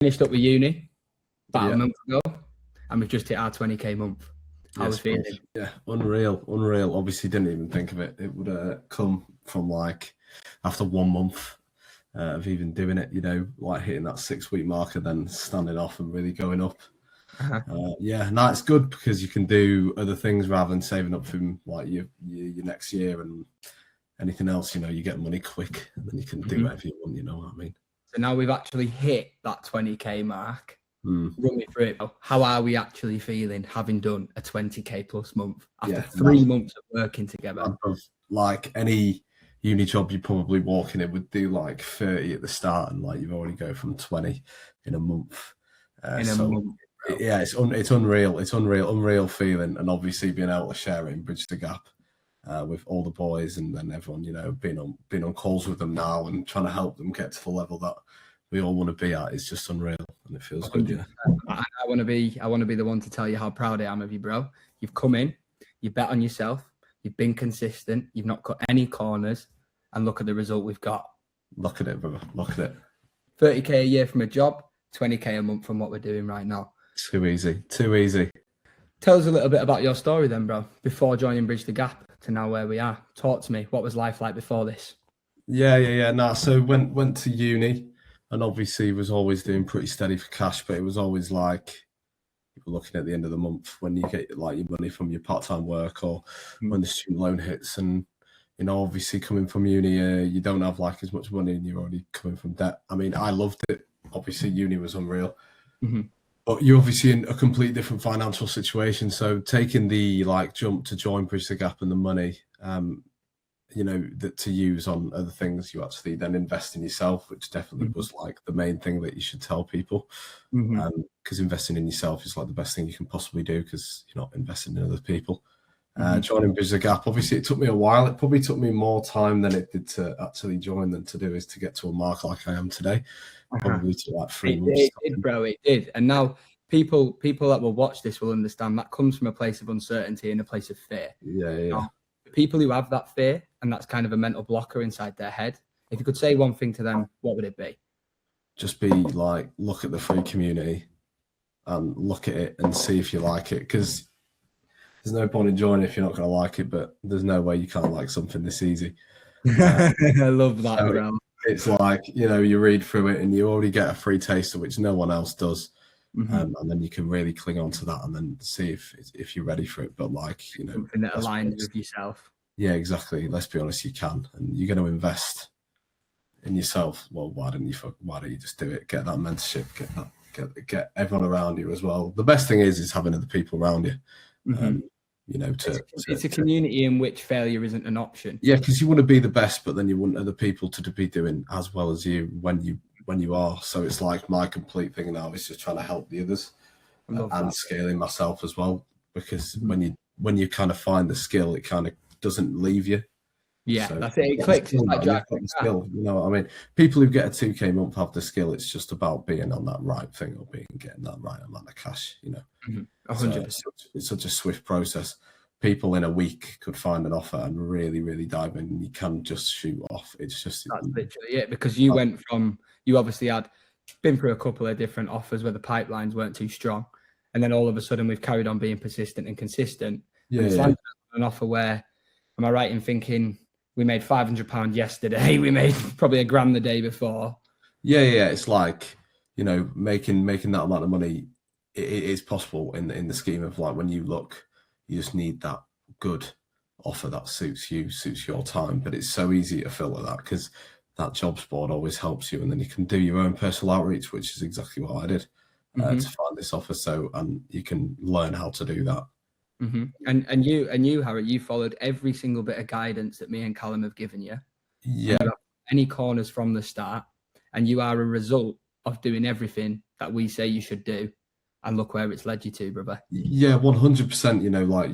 Finished up with uni about Yeah. a month ago, and we've just hit our 20k month. How was feeling? Yeah, unreal. Obviously, didn't even think of it. It would come from like after 1 month of even doing it. You know, like hitting that 6-week marker, then standing off and really going up. It's good because you can do other things rather than saving up from like your next year and anything else. You know, you get money quick and then you can do whatever you want. You know what I mean? So now we've actually hit that 20k mark. Mm. Run me through it. How are we actually feeling having done a 20k plus month after 3 months of working together? Like any uni job you probably walk in, it would do like 30 at the start, and like you've already go from 20 in a month. Yeah, it's unreal. It's unreal feeling, and obviously being able to share it and bridge the gap with all the boys, and then everyone, you know, being on calls with them now and trying to help them get to the level that we all want to be at is just unreal, and it feels good. Yeah. I want to be the one to tell you how proud I am of you, bro. You've come in, you bet on yourself, you've been consistent, you've not cut any corners, and look at the result we've got. Look at it, brother. Look at it. 30k a year from a job, 20k a month from what we're doing right now. Too easy. Too easy. Tell us a little bit about your story then, bro. Before joining Bridge the Gap to now where we are. Talk to me. What was life like before this? So went to uni, and obviously was always doing pretty steady for cash, but it was always like you were looking at the end of the month when you get like your money from your part-time work or when the student loan hits, and you know, obviously coming from uni, you don't have like as much money and you're already coming from debt. I mean, I loved it. Obviously uni was unreal. But you're obviously in a completely different financial situation. So taking the like jump to join Bridge the Gap and the money, you know, that to use on other things, you actually then invest in yourself, which definitely was like the main thing that you should tell people. Because investing in yourself is like the best thing you can possibly do, because you're not investing in other people. Joining Bridge the Gap, obviously it took me a while. It probably took me more time than it did to actually join than to do is to get to a mark like I am today. Probably to like 3 months. It did, bro. It did. And now people that will watch this will understand that comes from a place of uncertainty and a place of fear. Now, people who have that fear, and that's kind of a mental blocker inside their head, if you could say one thing to them, what would it be? Just be like, look at the free community and look at it and see if you like it, because there's no point in joining if you're not going to like it, but there's no way you can't like something this easy. I love that, bro. It's like, you know, you read through it and you already get a free taster, which no one else does. And then you can really cling on to that and then see if you're ready for it. But like, you know, something that aligns with yourself. Yeah, exactly. Let's be honest, you can, and you're going to invest in yourself. Well, why don't you just do it? Get that mentorship, get everyone around you as well. The best thing is having other people around you. You know, it's a community in which failure isn't an option. Yeah, because you want to be the best, but then you want other people to be doing as well as you when you are. So it's like my complete thing now is just trying to help the others and scaling myself as well. Because when you kind of find the skill, it kind of doesn't leave you. Yeah, so that's it. It clicks. It's like the skill. You know what I mean? People who get a 2K month have the skill. It's just about being on that right thing or getting that right amount of cash. You know, 100%. It's such a swift process. People in a week could find an offer and really, really dive in. And you can just shoot off. It's just that's literally it. Because you went from, you obviously had been through a couple of different offers where the pipelines weren't too strong, and then all of a sudden we've carried on being persistent and consistent. Yeah, and it's an offer where, am I right in thinking we made £500 yesterday? We made probably £1,000 the day before. Yeah. It's like, you know, making that amount of money. It is possible in the scheme of like when you look, you just need that good offer that suits you, suits your time. But it's so easy to filter that because that jobs board always helps you, and then you can do your own personal outreach, which is exactly what I did to find this offer. And you can learn how to do that. And you, Harry, you followed every single bit of guidance that me and Callum have given you. Yeah. You any corners from the start, and you are a result of doing everything that we say you should do. And look where it's led you to, brother. Yeah, 100%. You know, like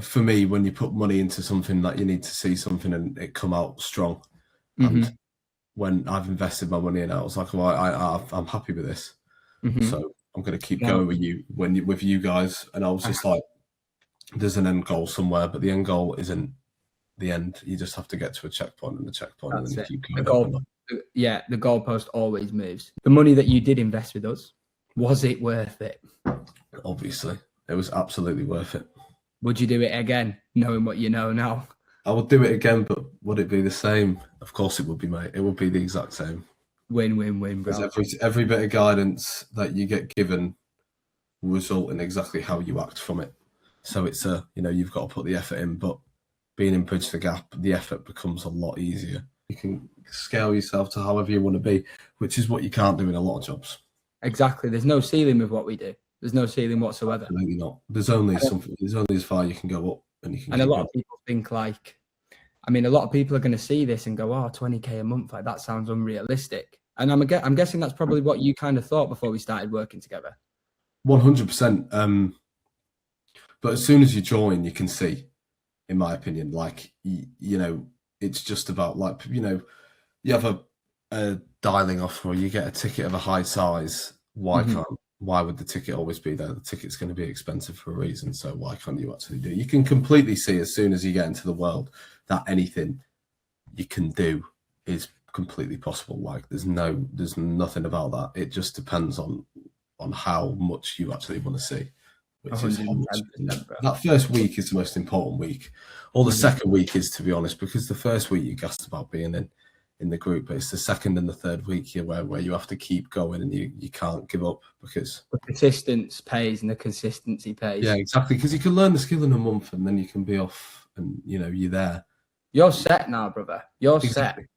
for me, when you put money into something, that you need to see something and it come out strong. And when I've invested my money in it, I was like, well, I'm happy with this. So I'm going to keep going with you with you guys. And I was just like, there's an end goal somewhere, but the end goal isn't the end. You just have to get to a checkpoint, and the checkpoint, and then you keep going. Yeah, the goalpost always moves. The money that you did invest with us, was it worth it? Obviously, it was absolutely worth it. Would you do it again, knowing what you know now? I would do it again, but would it be the same? Of course it would be, mate. It would be the exact same. Win, bro. Because every bit of guidance that you get given will result in exactly how you act from it. So it's you've got to put the effort in, but being in Bridge the Gap, the effort becomes a lot easier. You can scale yourself to however you want to be, which is what you can't do in a lot of jobs. Exactly. There's no ceiling with what we do. There's no ceiling whatsoever. Absolutely not. There's only as far you can go up, and you can. And a lot of people think like, I mean, a lot of people are going to see this and go, "Oh, 20K a month, like that sounds unrealistic." And I'm guessing that's probably what you kind of thought before we started working together. 100%. But as soon as you join, you can see, in my opinion, like it's just about like you have a dialing off, or you get a ticket of a high size. Why would the ticket always be there? The ticket's going to be expensive for a reason. So why can't you actually do it? You can completely see as soon as you get into the world that anything you can do is completely possible. Like there's nothing about that. It just depends on how much you actually want to see. Which is that first week is the most important week. Or the second week is, to be honest, because the first week you gassed about being in the group, but it's the second and the third week here where you have to keep going and you can't give up, because the persistence pays and the consistency pays. Yeah, exactly. Because you can learn the skill in a month and then you can be off and you're there. You're set now, brother. You're exactly. set.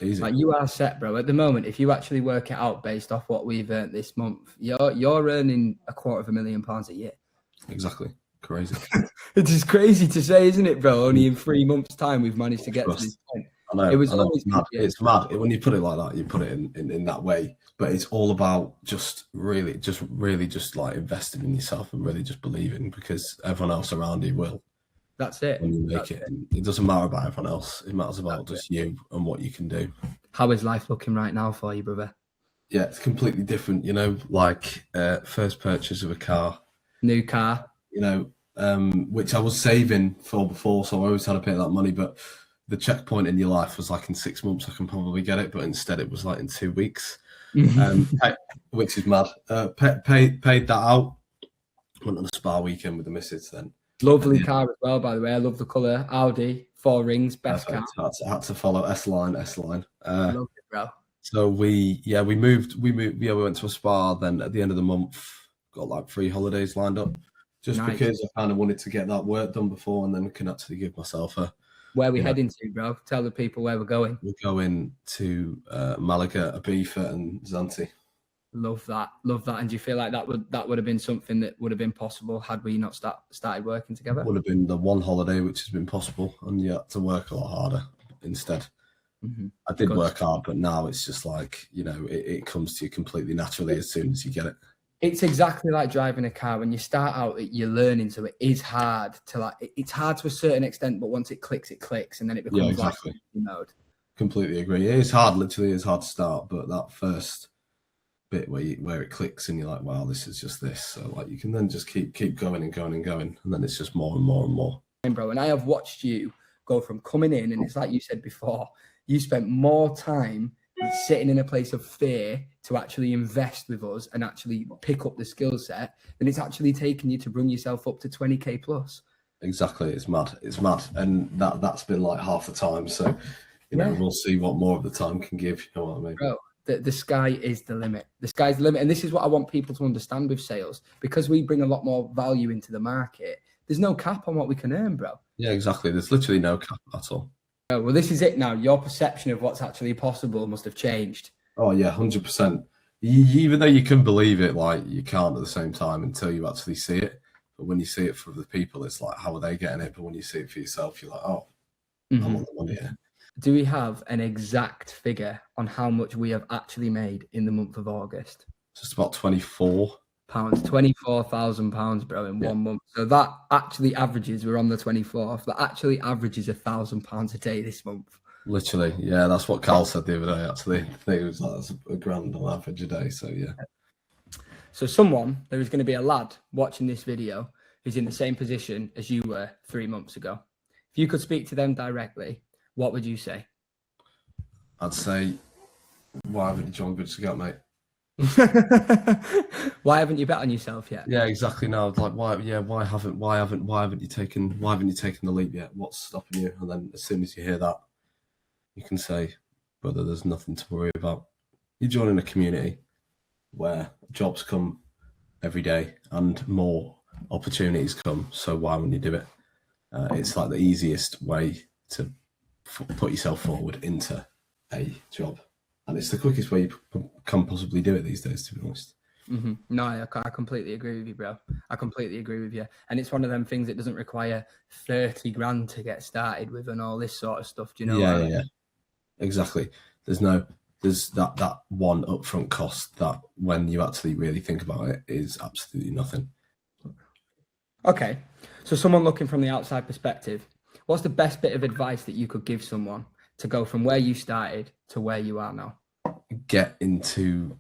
Easy. Like you are set, bro. At the moment, if you actually work it out based off what we've earned this month, you're earning £250,000 a year. Exactly. Crazy. It is crazy to say, isn't it, bro? Only in 3 months' time we've managed to get to this point. I know. It's mad. It's mad. When you put it like that, you put it in that way. But it's all about just really like investing in yourself and really just believing, because everyone else around you will. That's it. When you make it. It doesn't matter about everyone else. It matters about just you and what you can do. How is life looking right now for you, brother? Yeah, it's completely different. Like first purchase of a car. New car. Which I was saving for before, so I always had to pay that money. But the checkpoint in your life was like in 6 months I can probably get it, but instead it was like in 2 weeks, which is mad. Paid that out. Went on a spa weekend with the missus then. Lovely car as well, by the way. I love the colour. Audi, 4 rings, best car. Had to follow S-Line. Love it, bro. So we moved. We went to a spa. Then at the end of the month, got like 3 holidays lined up. Just nice. Because I kind of wanted to get that work done before, and then can actually give myself a. Where are we heading to, bro? Tell the people where we're going. We're going to Malaga, Ibiza, and Zante. Love that. And do you feel like that would have been something that would have been possible had we not started working together? Would have been the one holiday which has been possible, and you had to work a lot harder instead. Mm-hmm. I did work hard, but now it's just like it comes to you completely naturally as soon as you get it. It's exactly like driving a car. When you start out, you're learning, so it is hard to it's hard to a certain extent, but once it clicks, and then it becomes exactly. like mode. Completely agree. It is hard, literally it's hard to start, but that first bit where it clicks and you're like, wow, this is just this. So like you can then just keep going and going and going, and then it's just more and more and more. Bro, and I have watched you go from coming in, and it's like you said before, you spent more time sitting in a place of fear to actually invest with us and actually pick up the skill set, then it's actually taken you to bring yourself up to 20K plus. Exactly. It's mad. And that's been like half the time. So, we'll see what more of the time can give. You know what I mean? Bro, the sky is the limit. The sky's the limit. And this is what I want people to understand with sales, because we bring a lot more value into the market. There's no cap on what we can earn, bro. Yeah, exactly. There's literally no cap at all. Well, this is it now. Your perception of what's actually possible must have changed. Oh, yeah, 100%. Even though you can believe it, like you can't at the same time until you actually see it. But when you see it for the people, it's like, how are they getting it? But when you see it for yourself, you're like, oh, I want the money here. Do we have an exact figure on how much we have actually made in the month of August? Just about £24,000. £24,000, bro, in 1 month. So that actually averages, we're on the 24th, that actually averages £1,000 a day this month. Literally, yeah, that's what Carl said the other day, actually. I think it was like, that's £1,000 on average a day, so yeah. So there is going to be a lad watching this video who's in the same position as you were 3 months ago. If you could speak to them directly, what would you say? I'd say why haven't you joined Good to Go, mate? Why haven't you bet on yourself yet? Yeah, exactly. Now, like, why haven't you taken the leap yet? What's stopping you? And then as soon as you hear that, you can say, brother, there's nothing to worry about. You're joining a community where jobs come every day and more opportunities come. So why wouldn't you do it? It's like the easiest way to put yourself forward into a job. And it's the quickest way you can possibly do it these days, to be honest. Mm-hmm. No, I completely agree with you, bro. I completely agree with you. And it's one of them things that doesn't require 30 grand to get started with and all this sort of stuff. Do you know? Yeah. Exactly. There's that one upfront cost that when you actually really think about it is absolutely nothing. Okay. So someone looking from the outside perspective, what's the best bit of advice that you could give someone to go from where you started to where you are now? Get into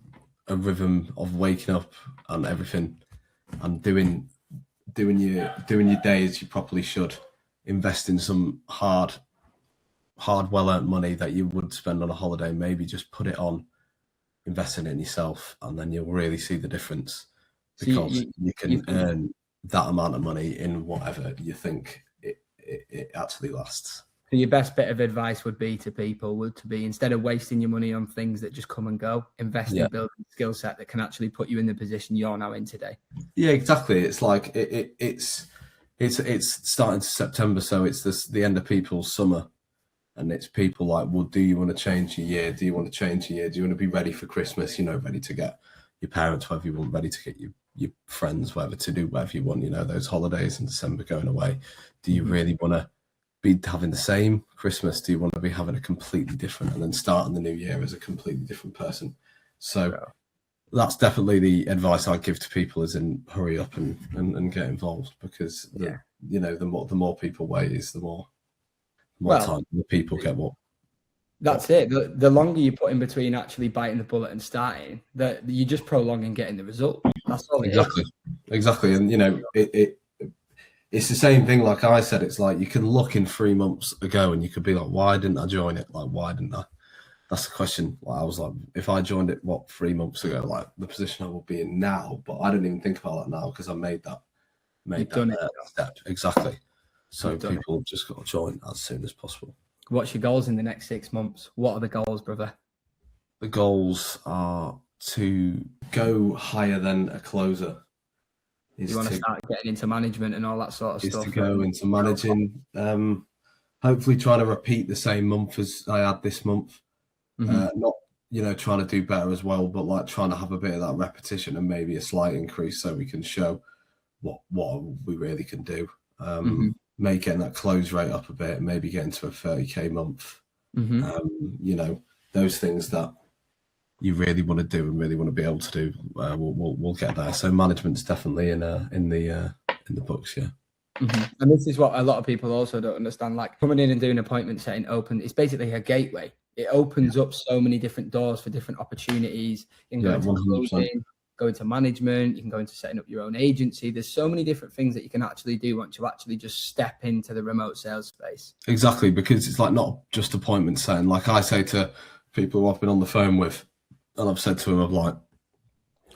a rhythm of waking up and everything and doing your day as you properly should. Invest in some hard well-earned money that you would spend on a holiday. Maybe just put it on, invest in it in yourself, and then you'll really see the difference, because you can earn that amount of money in whatever you think it actually lasts. So your best bit of advice would be to people would to be, instead of wasting your money on things that just come and go, invest in building a skill set that can actually put you in the position you're now in today. Yeah, exactly. It's like it's starting to September, so it's the end of people's summer, and it's people like, well, do you want to change your year? Do you want to change your year? Do you want to be ready for Christmas? Ready to get your parents, whatever you want, ready to get your friends, whatever, to do whatever you want. Those holidays in December going away. Do you really want to be having the same Christmas? Do you want to be having a completely different, and then starting the new year as a completely different person? So that's definitely the advice I give to people, is in hurry up and get involved, because the more people wait is the more time the people get what. That's it. The longer you put in between actually biting the bullet and starting, that you just prolonging getting the result. That's all. Exactly. And it's the same thing. Like I said, it's like you can look in 3 months ago and you could be like, why didn't I join it? Like, why didn't I? That's the question. Like, I was like, if I joined it 3 months ago, like the position I will be in now, but I don't even think about that now because I made that step. Exactly. So people have just got to join as soon as possible. What's your goals in the next 6 months? What are the goals, brother? The goals are to go higher than a closer. You want to start getting into management and all that sort of stuff? To go into managing, hopefully trying to repeat the same month as I had this month. Not, trying to do better as well, but like trying to have a bit of that repetition and maybe a slight increase so we can show what we really can do. Maybe getting that close rate up a bit, maybe getting to a 30k month. Those things that you really want to do and really want to be able to do, we'll get there. So management's definitely in the books, yeah. And this is what a lot of people also don't understand. Like coming in and doing appointment setting open, it's basically a gateway. It opens up so many different doors for different opportunities. You can go into closing, go into management, you can go into setting up your own agency. There's so many different things that you can actually do once you actually just step into the remote sales space. Exactly, because it's like not just appointment setting. Like I say to people who I've been on the phone with, and I've said to them, I'm like,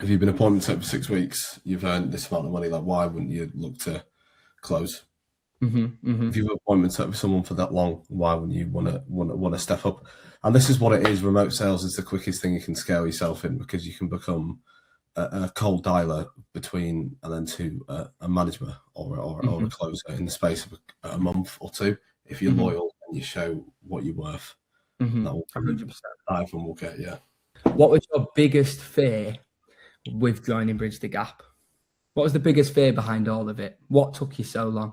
if you've been appointment set for 6 weeks, you've earned this amount of money, like why wouldn't you look to close? If you've appointment set with someone for that long, why wouldn't you want to step up? And this is what it is. Remote sales is the quickest thing you can scale yourself in, because you can become a cold dialer between and then to a manager or a closer in the space of a month or two. If you're loyal and you show what you're worth, that will 100%. Everyone will get. Yeah. What was your biggest fear with joining Bridge the Gap? What was the biggest fear behind all of it? What took you so long?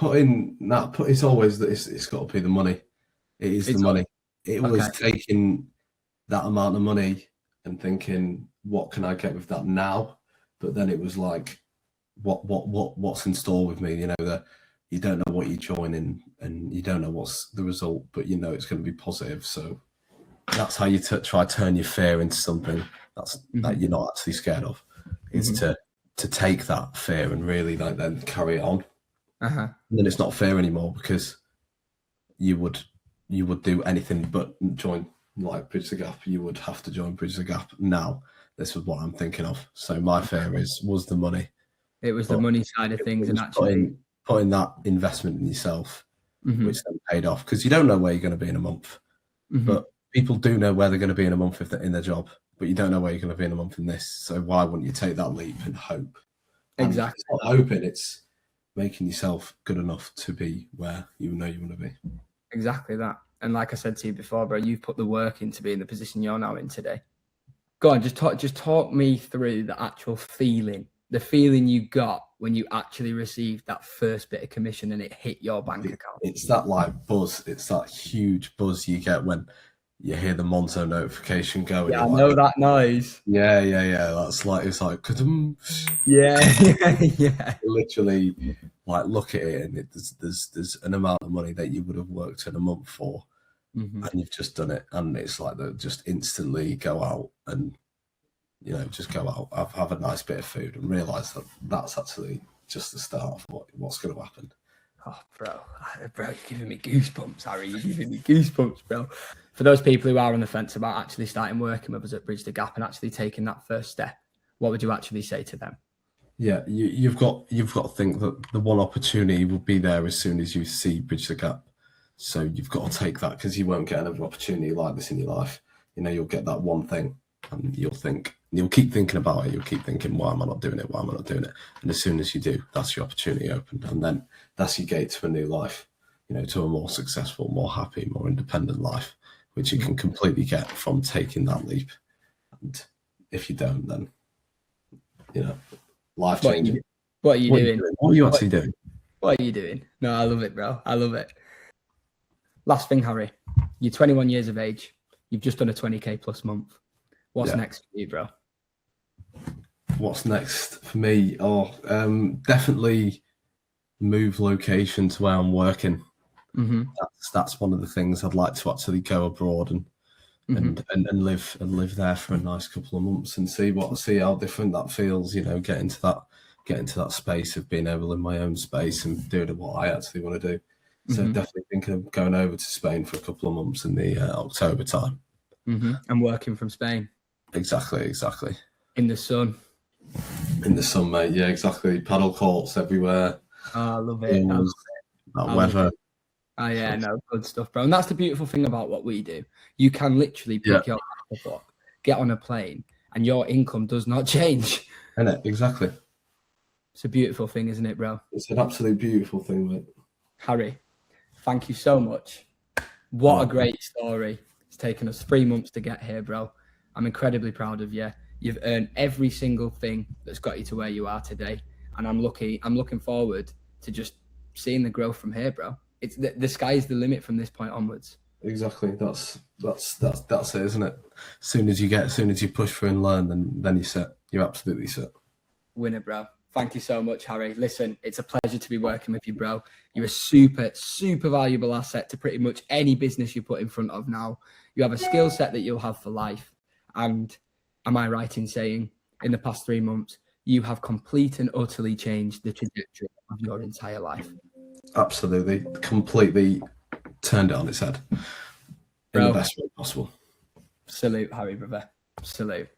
It's always that it's got to be the money. It's the money. It was taking that amount of money and thinking, what can I get with that now? But then it was like, what's in store with me? That you don't know what you're joining and you don't know what's the result, but it's going to be positive. So that's how you try to turn your fear into something that you're not actually scared of. Is to take that fear and really then carry it on. And then it's not fear anymore, because you would do anything but join like Bridge the Gap, you would have to join Bridge the Gap now. This is what I'm thinking of. So my fear was the money. It was the money side of things, and actually putting that investment in yourself, which then paid off, because you don't know where you're going to be in a month. But people do know where they're going to be in a month if they're in their job, but you don't know where you're going to be in a month in this. So why wouldn't you take that leap and hope? Exactly. And it's not hoping, it's making yourself good enough to be where you know you want to be. Exactly that. And like I said to you before, bro, you've put the work in to be in the position you're now in today. Go on, just talk me through the actual feeling, the feeling you got when you actually received that first bit of commission and it hit your bank account. It's that like buzz. It's that huge buzz you get when you hear the Monzo notification go. Yeah, I know that noise. Yeah. That's like, it's like, yeah. Literally, like, look at it, and there's an amount of money that you would have worked in a month for, and you've just done it, and it's like they just instantly go out and, you know, just go out, have a nice bit of food, and realise that that's actually just the start of what's going to happen. Oh, bro, you're giving me goosebumps, Harry. You're giving me goosebumps, bro. For those people who are on the fence about actually starting working with us at Bridge the Gap and actually taking that first step, what would you actually say to them? Yeah, you've got to think that the one opportunity will be there as soon as you see Bridge the Gap. So you've got to take that, because you won't get another opportunity like this in your life. You know, you'll get that one thing, and you'll keep thinking about it. You'll keep thinking, why am I not doing it? Why am I not doing it? And as soon as you do, that's your opportunity opened. And then that's your gate to a new life, you know, to a more successful, more happy, more independent life, which you can completely get from taking that leap. And if you don't, then, you know, life changing. What are you doing? What are you actually doing? What are you doing? No, I love it, bro. I love it. Last thing, Harry, you're 21 years of age. You've just done a 20k plus month. What's next for you, bro? What's next for me? Definitely move location to where I'm working. That's one of the things I'd like to actually go abroad and live there for a nice couple of months and see how different that feels. You know, get into that space of being able to live in my own space and doing what I actually want to do. So definitely thinking of going over to Spain for a couple of months in the October time. And working from Spain. Exactly. In the sun. In the sun, mate. Yeah, exactly. Paddle courts everywhere. Oh, I love it. That weather. Oh, yeah, no, good stuff, bro. And that's the beautiful thing about what we do. You can literally pick your laptop up, get on a plane, and your income does not change. Isn't it? Exactly. It's a beautiful thing, isn't it, bro? It's an absolute beautiful thing, mate. Harry, thank you so much. What a great story. It's taken us 3 months to get here, bro. I'm incredibly proud of you. You've earned every single thing that's got you to where you are today. And I'm looking forward to just seeing the growth from here, bro. It's the sky's the limit from this point onwards. Exactly. That's it, isn't it? As soon as you push through and learn, then you're set. You're absolutely set. Winner, bro. Thank you so much, Harry. Listen, it's a pleasure to be working with you, bro. You're a super, super valuable asset to pretty much any business you put in front of now. You have a skill set that you'll have for life. And am I right in saying, in the past 3 months, you have complete and utterly changed the trajectory of your entire life? Absolutely. Completely turned it on its head in the best way possible. Salute, Harry, brother. Salute.